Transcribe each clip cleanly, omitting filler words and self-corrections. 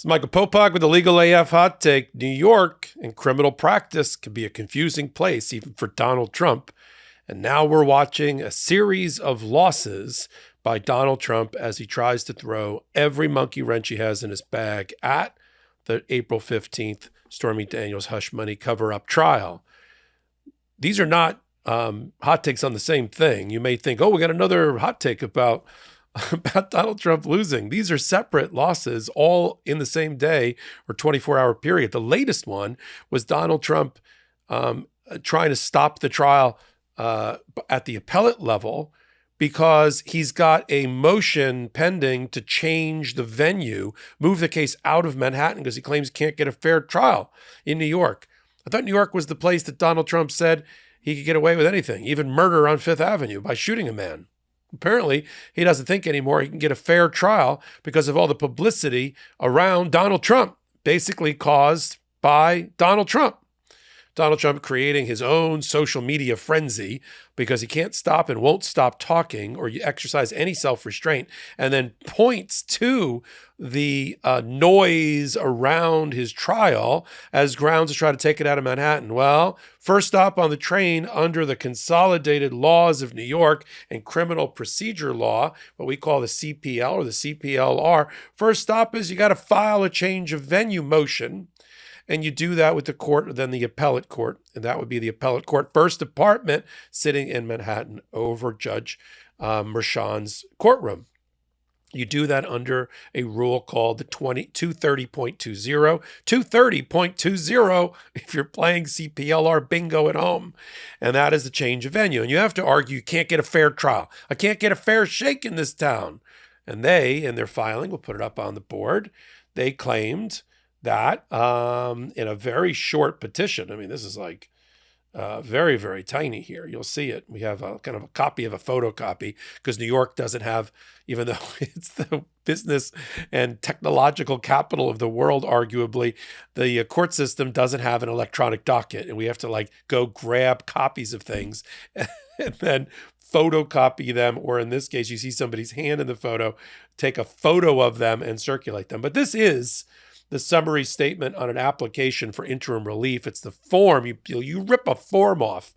It's Michael Popok with the Legal AF Hot Take. New York and criminal practice can be a confusing place, even for Donald Trump. And now we're watching a series of losses by Donald Trump as he tries to throw every monkey wrench he has in his bag at the April 15th Stormy Daniels hush money cover-up trial. These are not hot takes on the same thing. You may think, oh, we got another hot take about Donald Trump losing. These are separate losses all in the same day or 24-hour period. The latest one was Donald Trump trying to stop the trial at the appellate level because he's got a motion pending to change the venue, move the case out of Manhattan because he claims he can't get a fair trial in New York. I thought New York was the place that Donald Trump said he could get away with anything, even murder on Fifth Avenue by shooting a man. Apparently, he doesn't think anymore he can get a fair trial because of all the publicity around Donald Trump, basically caused by Donald Trump. Donald Trump creating his own social media frenzy because he can't stop and won't stop talking or exercise any self-restraint, and then points to the noise around his trial as grounds to try to take it out of Manhattan. Well, first stop on the train under the consolidated laws of New York and criminal procedure law, what we call the CPL or the CPLR, first stop is you got to file a change of venue motion. And you do that with the court, then the appellate court. And that would be the appellate court first department sitting in Manhattan over Judge Merchan's courtroom. You do that under a rule called the 230.20. 230.20 if you're playing CPLR bingo at home. And that is the change of venue. And you have to argue you can't get a fair trial. I can't get a fair shake in this town. And they, in their filing, we'll put it up on the board, they claimed that in a very short petition. I mean, this is like very, very tiny here. You'll see it. We have a kind of a copy of a photocopy because New York doesn't have, even though it's the business and technological capital of the world, arguably, the court system doesn't have an electronic docket. And we have to like go grab copies of things and then photocopy them. Or in this case, you see somebody's hand in the photo, take a photo of them and circulate them. But this is the summary statement on an application for interim relief. It's the form. You rip a form off.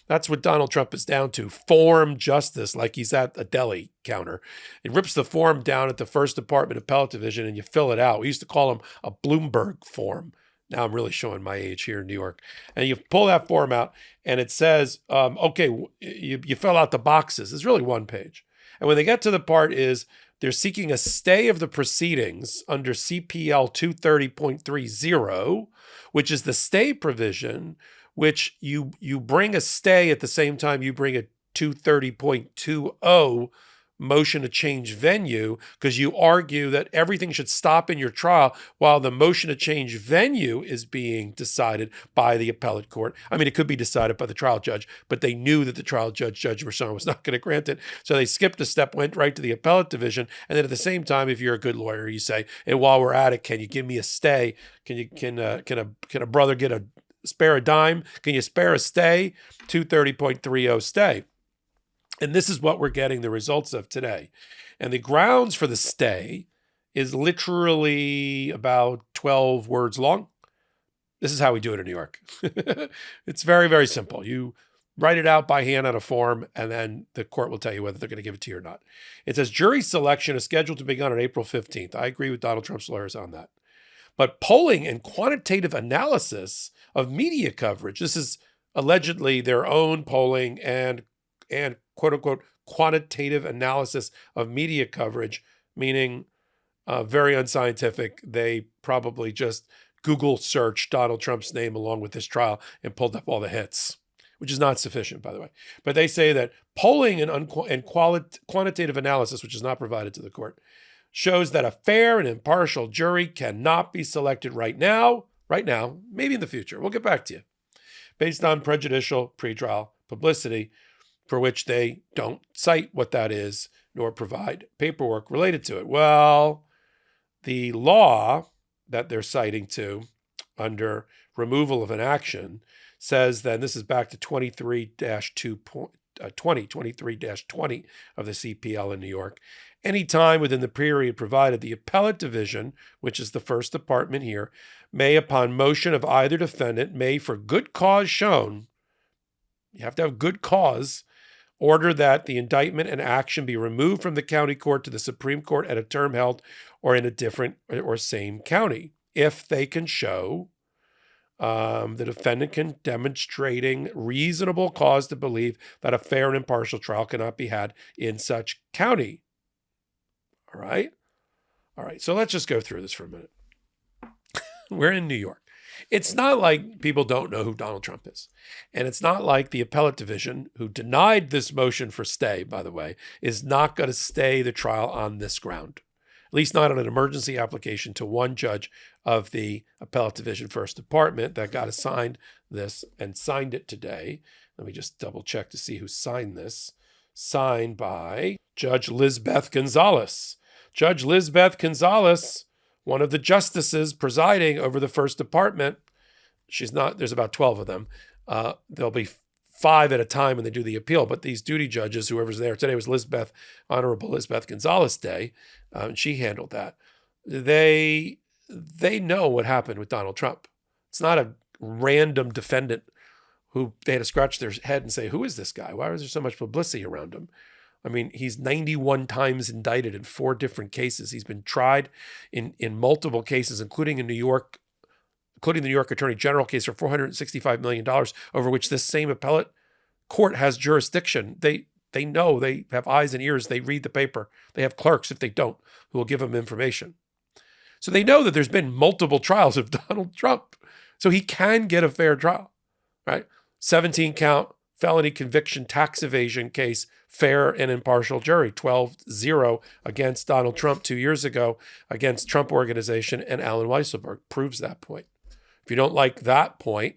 That's what Donald Trump is down to. Form justice, like he's at a deli counter. He rips the form down at the First Department Appellate Division and you fill it out. We used to call them a Bloomberg form. Now I'm really showing my age here in New York. And you pull that form out and it says, okay, you fill out the boxes. It's really one page. And when they get to the part is, they're seeking a stay of the proceedings under CPL 230.30, which is the stay provision, which you bring a stay at the same time you bring a 230.20 motion to change venue, because you argue that everything should stop in your trial while the motion to change venue is being decided by the appellate court. I mean, it could be decided by the trial judge, but they knew that the trial judge, Judge Merchan, was not going to grant it. So they skipped a step, went right to the appellate division. And then at the same time, if you're a good lawyer, you say, and while we're at it, can you give me a stay? Can a brother spare a dime? Can you spare a stay? 230.30 stay. And this is what we're getting the results of today. And the grounds for the stay is literally about 12 words long. This is how we do it in New York. It's very, very simple. You write it out by hand on a form, and then the court will tell you whether they're going to give it to you or not. It says jury selection is scheduled to begin on April 15th. I agree with Donald Trump's lawyers on that. But polling and quantitative analysis of media coverage, this is allegedly their own polling and quote unquote quantitative analysis of media coverage, meaning very unscientific. They probably just Google searched Donald Trump's name along with this trial and pulled up all the hits, which is not sufficient, by the way. But they say that polling and quantitative analysis, which is not provided to the court, shows that a fair and impartial jury cannot be selected right now, maybe in the future. We'll get back to you. Based on prejudicial pretrial publicity, for which they don't cite what that is, nor provide paperwork related to it. Well, the law that they're citing to under removal of an action says that, and this is back to 23-20 of the CPL in New York, any time within the period provided, the appellate division, which is the first department here, may, upon motion of either defendant, may, for good cause shown, you have to have good cause, order that the indictment and action be removed from the county court to the Supreme Court at a term held or in a different or same county, if they can show the defendant can demonstrating reasonable cause to believe that a fair and impartial trial cannot be had in such county. All right. So let's just go through this for a minute. We're in New York. It's not like people don't know who Donald Trump is. And it's not like the appellate division, who denied this motion for stay, by the way, is not going to stay the trial on this ground. At least not on an emergency application to one judge of the appellate division first department that got assigned this and signed it today. Let me just double check to see who signed this. Signed by Judge Lizbeth Gonzalez. Judge Lizbeth Gonzalez, one of the justices presiding over the first department. She's not, there's about 12 of them. There'll be 5 at a time when they do the appeal, but these duty judges, whoever's there, today was Honorable Lizbeth Gonzalez Day, and she handled that. They know what happened with Donald Trump. It's not a random defendant who they had to scratch their head and say, who is this guy? Why was there so much publicity around him? I mean, he's 91 times indicted in 4 different cases. He's been tried in multiple cases, including in New York, including the New York Attorney General case for $465 million, over which this same appellate court has jurisdiction. They know, they have eyes and ears. They read the paper. They have clerks, if they don't, who will give them information. So they know that there's been multiple trials of Donald Trump. So he can get a fair trial, right? 17-count felony conviction tax evasion case, fair and impartial jury, 12-0 against Donald Trump 2 years ago against Trump Organization and Alan Weisselberg, proves that point. If you don't like that point,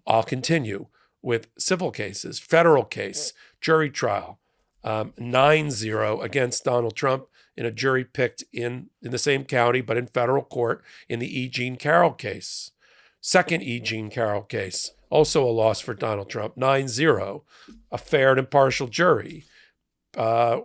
I'll continue with civil cases, federal case, jury trial, 9-0 against Donald Trump in a jury picked in the same county, but in federal court in the E. Jean Carroll case. Second E. Jean Carroll case, also a loss for Donald Trump, 9-0, a fair and impartial jury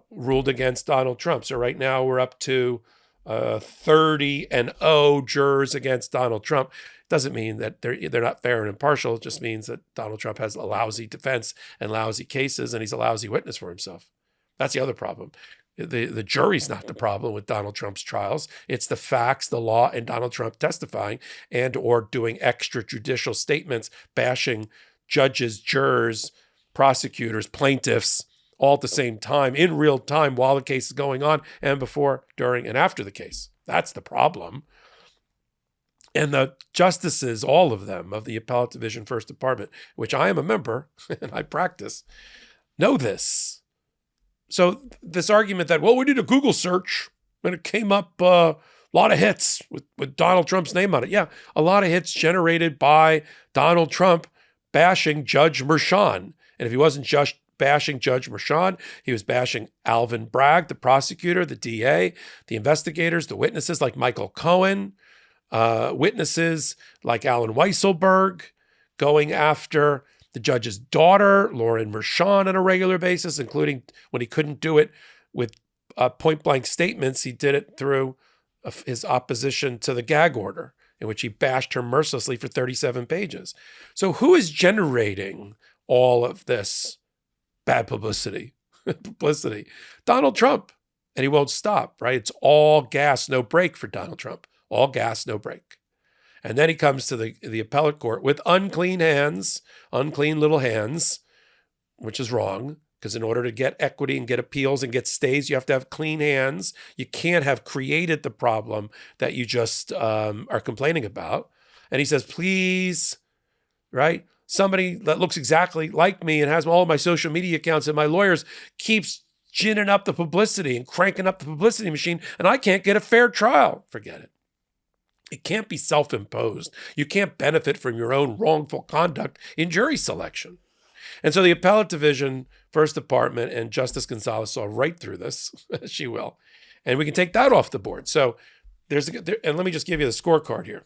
ruled against Donald Trump. So right now we're up to 30-0 jurors against Donald Trump. Doesn't mean that they're not fair and impartial. It just means that Donald Trump has a lousy defense and lousy cases, and he's a lousy witness for himself. That's the other problem. The jury's not the problem with Donald Trump's trials. It's the facts, the law, and Donald Trump testifying and or doing extrajudicial statements, bashing judges, jurors, prosecutors, plaintiffs, all at the same time, in real time, while the case is going on, and before, during, and after the case. That's the problem. And the justices, all of them, of the Appellate Division First Department, which I am a member and I practice, know this. So this argument that, well, we did a Google search and it came up a lot of hits with Donald Trump's name on it. Yeah, a lot of hits generated by Donald Trump bashing Judge Merchan. And if he wasn't just bashing Judge Merchan, he was bashing Alvin Bragg, the prosecutor, the DA, the investigators, the witnesses like Michael Cohen, witnesses like Alan Weisselberg, going after the judge's daughter, Lauren Merchan, on a regular basis, including when he couldn't do it with point-blank statements. He did it through his opposition to the gag order, in which he bashed her mercilessly for 37 pages. So who is generating all of this bad publicity? Donald Trump. And he won't stop, right? It's all gas, no brake for Donald Trump. All gas, no brake. And then he comes to the appellate court with unclean hands, unclean little hands, which is wrong, because in order to get equity and get appeals and get stays, you have to have clean hands. You can't have created the problem that you just are complaining about. And he says, please, right? Somebody that looks exactly like me and has all of my social media accounts and my lawyers keeps ginning up the publicity and cranking up the publicity machine, and I can't get a fair trial. Forget it. It can't be self-imposed. You can't benefit from your own wrongful conduct in jury selection. And so the Appellate Division, First Department, and Justice Gonzalez saw right through this, as she will, and we can take that off the board. So and let me just give you the scorecard here,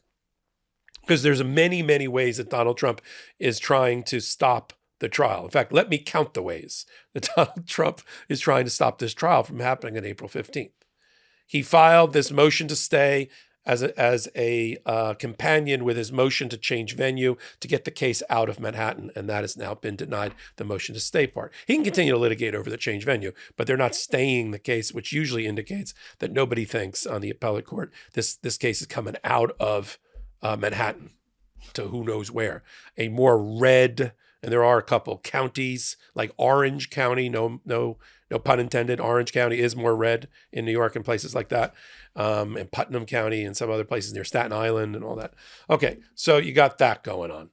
because there's many, many ways that Donald Trump is trying to stop the trial. In fact, let me count the ways that Donald Trump is trying to stop this trial from happening on April 15th. He filed this motion to stay as a companion with his motion to change venue to get the case out of Manhattan, and that has now been denied, the motion to stay part. He can continue to litigate over the change venue, but they're not staying the case, which usually indicates that nobody thinks on the appellate court this case is coming out of Manhattan to who knows where. A more red, and there are a couple counties like Orange County, no pun intended. Orange County is more red in New York and places like that. And Putnam County and some other places near Staten Island and all that. Okay, so you got that going on.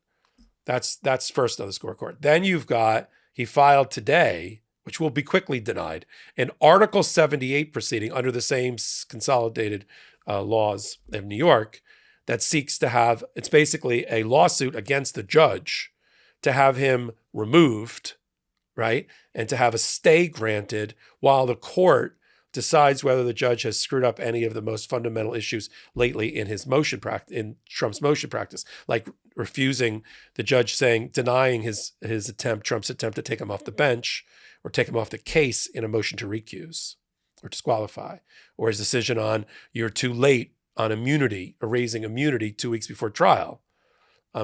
That's first on the scorecard. Then you've got, he filed today, which will be quickly denied, an Article 78 proceeding under the same consolidated laws of New York that seeks to have, it's basically a lawsuit against the judge to have him removed, right? And to have a stay granted while the court decides whether the judge has screwed up any of the most fundamental issues lately in his motion practice, in Trump's motion practice, like refusing, the judge denying his attempt, Trump's attempt to take him off the bench or take him off the case in a motion to recuse or disqualify, or his decision on you're too late on immunity, erasing immunity 2 weeks before trial.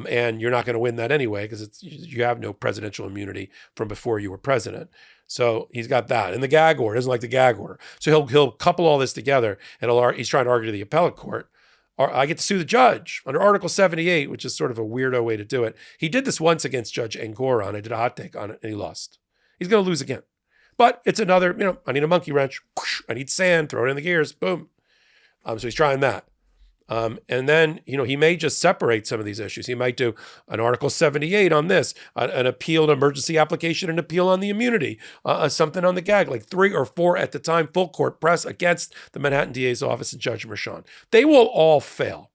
And you're not going to win that anyway because you have no presidential immunity from before you were president. So he's got that. And the gag order, doesn't like the gag order. So he'll couple all this together and he's trying to argue to the appellate court, I get to sue the judge under Article 78, which is sort of a weirdo way to do it. He did this once against Judge Angoran. I did a hot take on it and he lost. He's going to lose again. But it's another, I need a monkey wrench. I need sand, throw it in the gears, boom. So he's trying that. And then, he may just separate some of these issues. He might do an Article 78 on this, an appeal, an emergency application, an appeal on the immunity, something on the gag, like 3 or 4 at the time, full court press against the Manhattan DA's office and Judge Merchan. They will all fail.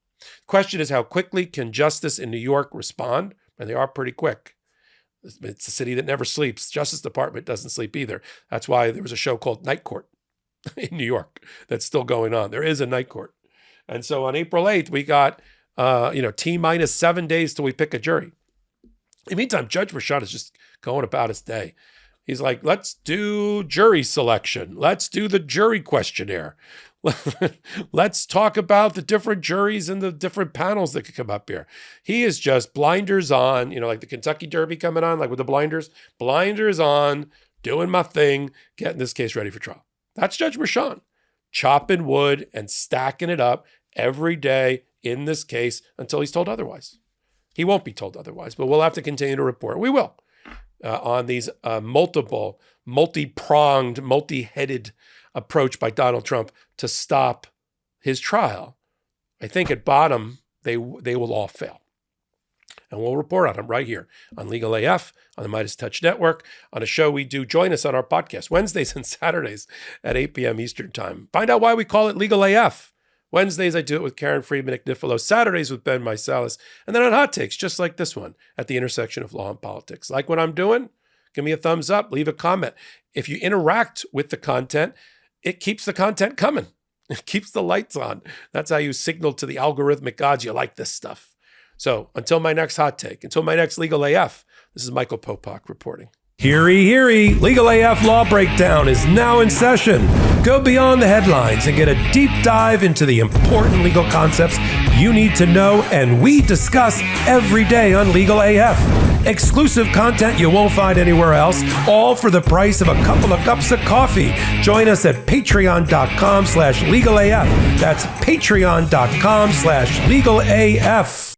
Question is, how quickly can justice in New York respond? And they are pretty quick. It's a city that never sleeps. Justice Department doesn't sleep either. That's why there was a show called Night Court in New York that's still going on. There is a night court. And so on April 8th, we got, T-minus 7 days till we pick a jury. In the meantime, Judge Merchan is just going about his day. He's like, let's do jury selection. Let's do the jury questionnaire. Let's talk about the different juries and the different panels that could come up here. He is just blinders on, like the Kentucky Derby coming on, like with the blinders on, doing my thing, getting this case ready for trial. That's Judge Merchan, chopping wood and stacking it up every day in this case until he's told otherwise. He won't be told otherwise, but we'll have to continue to report. We will on these multi-pronged, multi-headed approach by Donald Trump to stop his trial. I think at bottom, they will all fail. And we'll report on them right here on Legal AF, on the MeidasTouch Network, on a show we do. Join us on our podcast Wednesdays and Saturdays at 8 p.m. Eastern Time. Find out why we call it Legal AF. Wednesdays, I do it with Karen Friedman, Nick Nifolo. Saturdays with Ben Meiselas. And then on Hot Takes, just like this one, at the intersection of law and politics. Like what I'm doing? Give me a thumbs up. Leave a comment. If you interact with the content, it keeps the content coming. It keeps the lights on. That's how you signal to the algorithmic gods you like this stuff. So until my next hot take, until my next Legal AF, this is Michael Popok reporting. Heary, heary, Legal AF Law Breakdown is now in session. Go beyond the headlines and get a deep dive into the important legal concepts you need to know and we discuss every day on Legal AF. Exclusive content you won't find anywhere else, all for the price of a couple of cups of coffee. Join us at patreon.com/legalaf. That's patreon.com/legalaf.